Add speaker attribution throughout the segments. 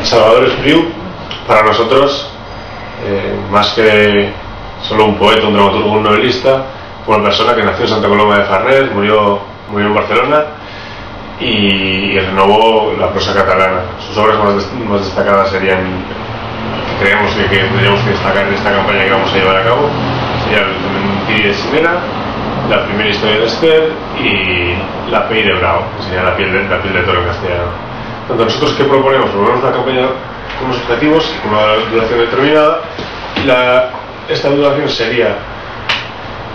Speaker 1: Salvador Espriu, para nosotros, más que solo un poeta, un dramaturgo, un novelista, fue una persona que nació en Santa Coloma de Farners, murió en Barcelona y renovó la prosa catalana. Sus obras más destacadas serían, creemos que tendríamos que destacar en esta campaña que vamos a llevar a cabo, sería el cementerio de Simena, la primera historia de Esther y la Pell de Brau, que sería la piel de toro en castellano. Tanto nosotros que proponemos una campaña con unos objetivos y con una duración determinada. Esta duración sería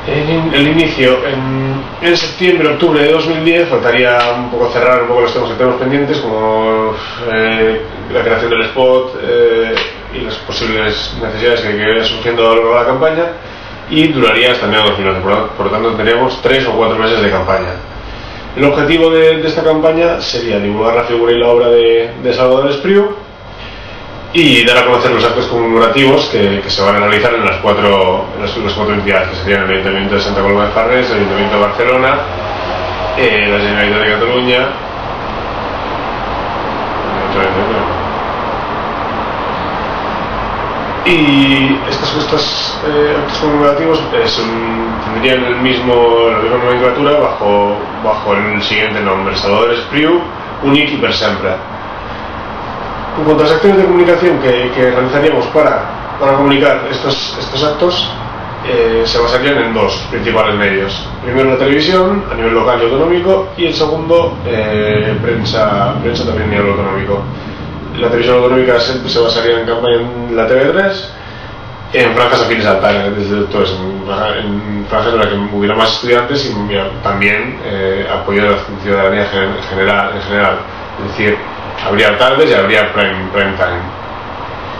Speaker 1: el inicio en septiembre, octubre de 2010. Faltaría un poco cerrar un poco los temas que tenemos pendientes, como la creación del spot y las posibles necesidades que vayan surgiendo a lo largo de la campaña, y duraría hasta el mes de 2011. Por lo tanto tendríamos 3 o 4 meses de campaña. El objetivo de esta campaña sería divulgar la figura y la obra de Salvador Espriu y dar a conocer los actos conmemorativos que se van a realizar en las cuatro entidades, que serían el Ayuntamiento de Santa Coloma de Farners, el Ayuntamiento de Barcelona, la Generalitat de Cataluña, y estos actos conmemorativos tendrían la misma nomenclatura bajo el siguiente nombre: Salvador Espriu, Unic i per sempre. En cuanto a las acciones de comunicación que realizaríamos para comunicar estos actos, se basarían en 2 principales medios. Primero, la televisión a nivel local y autonómico, y el segundo, prensa también a nivel autonómico. La televisión autonómica se basaría en campaña en la TV3, en franjas afines al TAC, en franjas en las que hubiera más estudiantes y también apoyo de la ciudadanía en general. Es decir, habría tardes y habría prime time.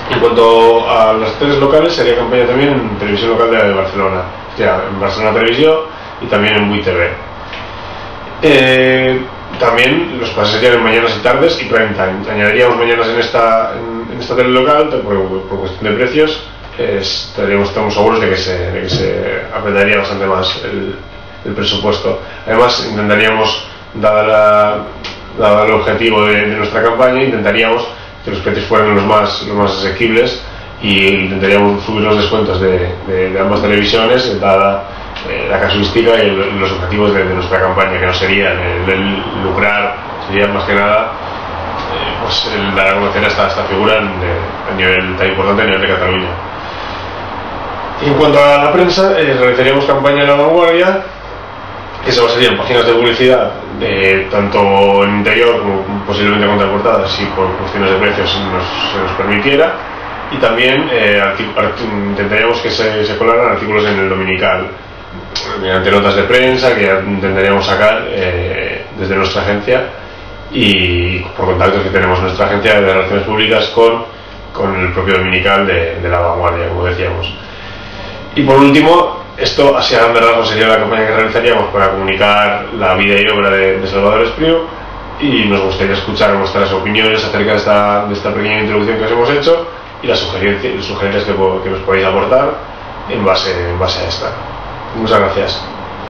Speaker 1: En cuanto a las teles locales, sería campaña también en televisión local de Barcelona, o sea, en Barcelona Televisión y también en WITV. También los pases serían en mañanas y tardes y prime time. Añadiríamos mañanas en esta tele local por cuestión de precios. Estamos seguros de que se apretaría bastante más el presupuesto. Además, intentaríamos, dado el objetivo de nuestra campaña, intentaríamos que los precios fueran los más asequibles, y intentaríamos subir los descuentos de ambas televisiones, dada la casuística y los objetivos de nuestra campaña, que no serían el lucrar, serían más que nada el dar a conocer esta figura a nivel tan importante a nivel de Cataluña. Y en cuanto a la prensa, realizaríamos campaña en La Vanguardia, que se basaría en páginas de publicidad, tanto en interior como posiblemente contraportadas, si por cuestiones de precios se nos permitiera, y también intentaríamos que se colaran artículos en el Dominical, mediante notas de prensa que intentaríamos sacar desde nuestra agencia y por contactos que tenemos en nuestra agencia de relaciones públicas con el propio Dominical de La Vanguardia, como decíamos. Y por último, esto así a grandes rasgos sería la campaña que realizaríamos para comunicar la vida y obra de Salvador Espriu, y nos gustaría escuchar vuestras opiniones acerca de esta pequeña introducción que os hemos hecho y las sugerencias que nos podéis aportar en base a esta. Muchas gracias.